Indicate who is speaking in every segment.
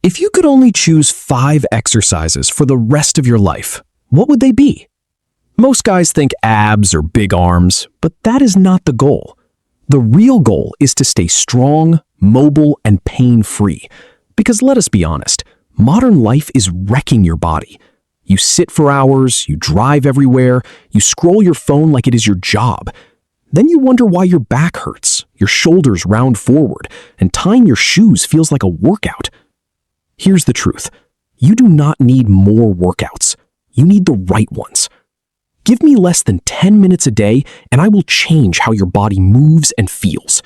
Speaker 1: If you could only choose 5 exercises for the rest of your life, what would they be? Most guys think abs or big arms, but that is not the goal. The real goal is to stay strong, mobile, and pain-free. Because let us be honest, modern life is wrecking your body. You sit for hours, you drive everywhere, you scroll your phone like it is your job. Then you wonder why your back hurts, your shoulders round forward, and tying your shoes feels like a workout. Here's the truth. You do not need more workouts. You need the right ones. Give me less than 10 minutes a day, and I will change how your body moves and feels.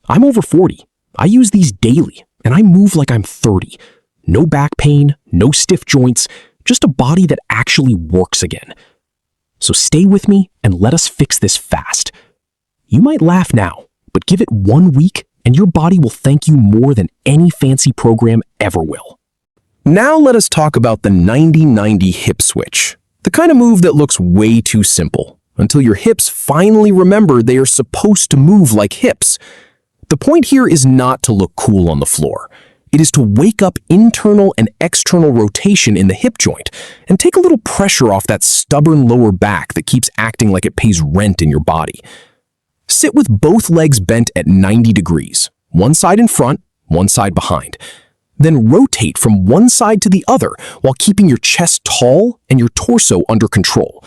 Speaker 1: I'm over 40. I use these daily, and I move like I'm 30. No back pain, no stiff joints, just a body that actually works again. So stay with me and let us fix this fast. You might laugh now, but give it 1 week and your body will thank you more than any fancy program ever will. Now let us talk about the 90-90 hip switch. The kind of move that looks way too simple, until your hips finally remember they are supposed to move like hips. The point here is not to look cool on the floor. It is to wake up internal and external rotation in the hip joint and take a little pressure off that stubborn lower back that keeps acting like it pays rent in your body. Sit with both legs bent at 90 degrees, one side in front, one side behind. Then rotate from one side to the other while keeping your chest tall and your torso under control.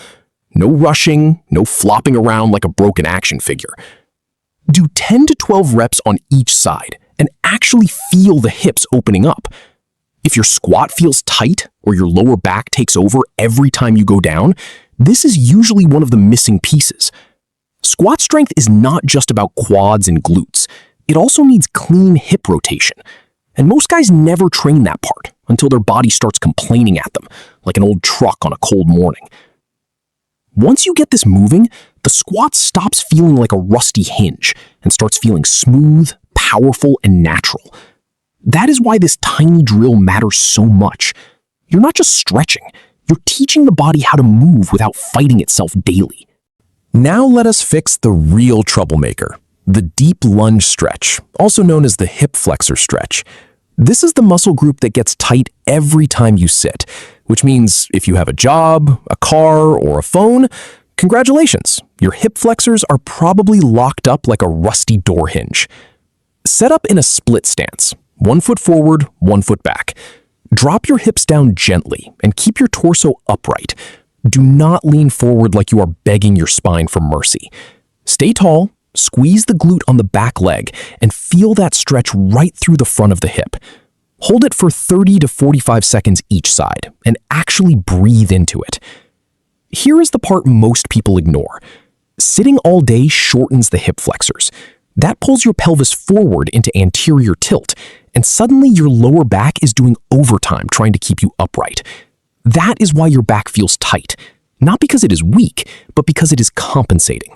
Speaker 1: No rushing, no flopping around like a broken action figure. Do 10 to 12 reps on each side and actually feel the hips opening up. If your squat feels tight or your lower back takes over every time you go down, this is usually one of the missing pieces. Squat strength is not just about quads and glutes. It also needs clean hip rotation. And most guys never train that part until their body starts complaining at them, like an old truck on a cold morning. Once you get this moving, the squat stops feeling like a rusty hinge and starts feeling smooth, powerful, and natural. That is why this tiny drill matters so much. You're not just stretching, you're teaching the body how to move without fighting itself daily. Now let us fix the real troublemaker. The deep lunge stretch, also known as the hip flexor stretch. This is the muscle group that gets tight every time you sit, which means if you have a job, a car, or a phone, congratulations, your hip flexors are probably locked up like a rusty door hinge. Set up in a split stance, 1 foot forward, 1 foot back. Drop your hips down gently and keep your torso upright. Do not lean forward like you are begging your spine for mercy. Stay tall. Squeeze the glute on the back leg and feel that stretch right through the front of the hip. Hold it for 30 to 45 seconds each side and actually breathe into it. Here is the part most people ignore. Sitting all day shortens the hip flexors. That pulls your pelvis forward into anterior tilt, and suddenly your lower back is doing overtime trying to keep you upright. That is why your back feels tight, not because it is weak, but because it is compensating.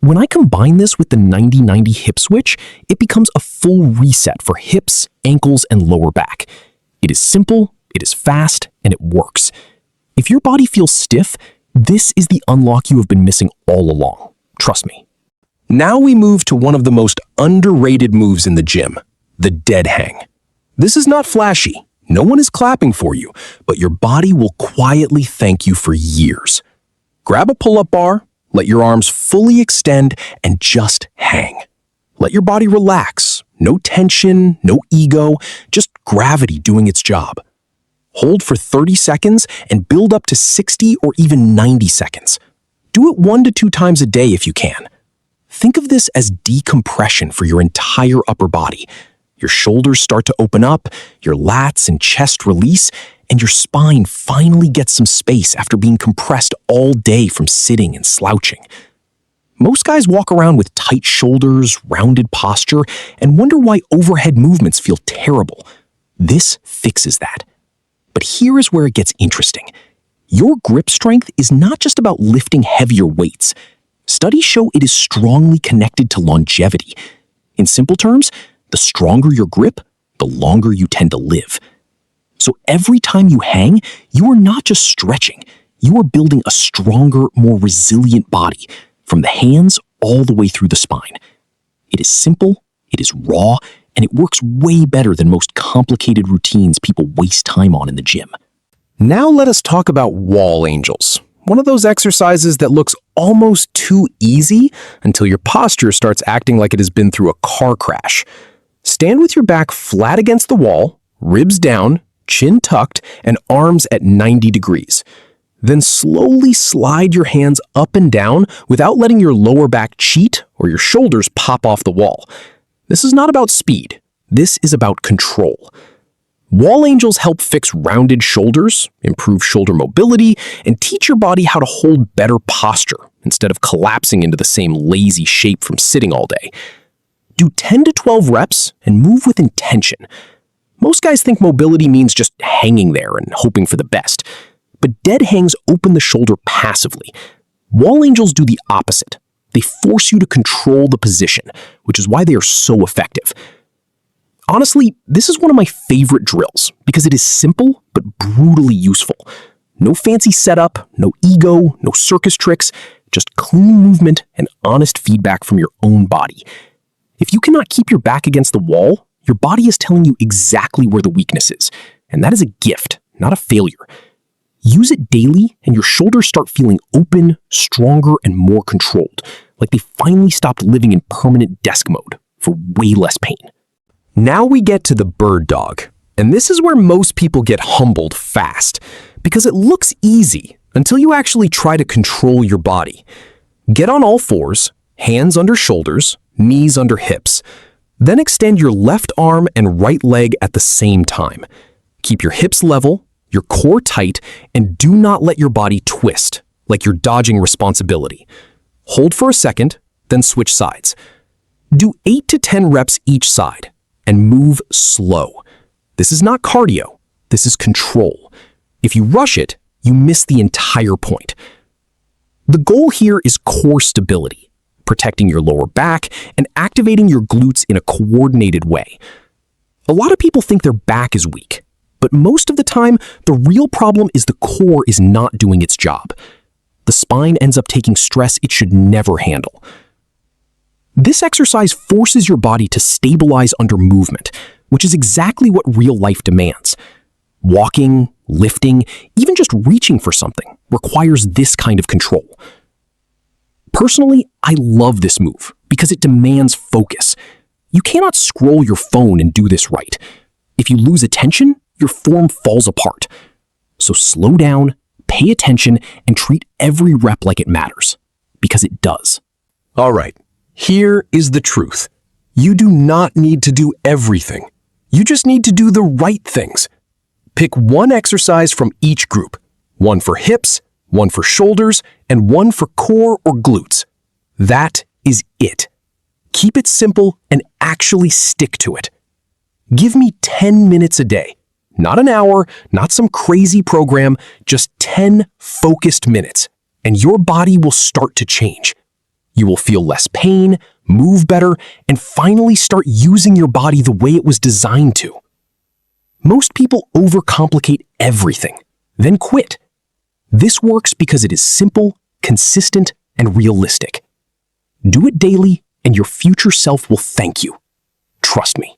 Speaker 1: When I combine this with the 90-90 hip switch, it becomes a full reset for hips, ankles, and lower back. It is simple, it is fast, and it works. If your body feels stiff, this is the unlock you have been missing all along. Trust me. Now we move to one of the most underrated moves in the gym, the dead hang. This is not flashy. No one is clapping for you, but your body will quietly thank you for years. Grab a pull-up bar, let your arms fully extend, and just hang. Let your body relax. No tension, no ego, just gravity doing its job. Hold for 30 seconds and build up to 60 or even 90 seconds. Do it 1 to 2 times a day if you can. Think of this as decompression for your entire upper body. Your shoulders start to open up, your lats and chest release, and your spine finally gets some space after being compressed all day from sitting and slouching. Most guys walk around with tight shoulders, rounded posture, and wonder why overhead movements feel terrible. This fixes that. But here is where it gets interesting. Your grip strength is not just about lifting heavier weights. Studies show it is strongly connected to longevity. In simple terms, the stronger your grip, the longer you tend to live. So every time you hang, you are not just stretching. You are building a stronger, more resilient body, from the hands all the way through the spine. It is simple, it is raw, and it works way better than most complicated routines people waste time on in the gym. Now let us talk about wall angels. One of those exercises that looks almost too easy until your posture starts acting like it has been through a car crash. Stand with your back flat against the wall, ribs down, chin tucked, and arms at 90 degrees. Then slowly slide your hands up and down without letting your lower back cheat or your shoulders pop off the wall. This is not about speed. This is about control. Wall angels help fix rounded shoulders, improve shoulder mobility, and teach your body how to hold better posture instead of collapsing into the same lazy shape from sitting all day. Do 10 to 12 reps and move with intention. Most guys think mobility means just hanging there and hoping for the best, but dead hangs open the shoulder passively. Wall angels do the opposite. They force you to control the position, which is why they are so effective. Honestly, this is one of my favorite drills because it is simple but brutally useful. No fancy setup, no ego, no circus tricks, just clean movement and honest feedback from your own body. If you cannot keep your back against the wall, your body is telling you exactly where the weakness is, and that is a gift, not a failure. Use it daily and your shoulders start feeling open, stronger, and more controlled, like they finally stopped living in permanent desk mode for way less pain. Now we get to the bird dog, and this is where most people get humbled fast, because it looks easy until you actually try to control your body. Get on all fours, hands under shoulders, knees under hips. Then extend your left arm and right leg at the same time. Keep your hips level, your core tight, and do not let your body twist, like you're dodging responsibility. Hold for a second, then switch sides. Do 8 to 10 reps each side, and move slow. This is not cardio, this is control. If you rush it, you miss the entire point. The goal here is core stability, protecting your lower back and activating your glutes in a coordinated way. A lot of people think their back is weak, but most of the time, the real problem is the core is not doing its job. The spine ends up taking stress it should never handle. This exercise forces your body to stabilize under movement, which is exactly what real life demands. Walking, lifting, even just reaching for something requires this kind of control. Personally, I love this move because it demands focus. You cannot scroll your phone and do this right. If you lose attention, your form falls apart. So slow down, pay attention, and treat every rep like it matters, because it does. All right. Here is the truth. You do not need to do everything. You just need to do the right things. Pick one exercise from each group, one for hips, one for shoulders, and one for core or glutes. That is it. Keep it simple and actually stick to it. Give me 10 minutes a day. Not an hour, not some crazy program, just 10 focused minutes, and your body will start to change. You will feel less pain, move better, and finally start using your body the way it was designed to. Most people overcomplicate everything, then quit. This works because it is simple, consistent, and realistic. Do it daily, and your future self will thank you. Trust me.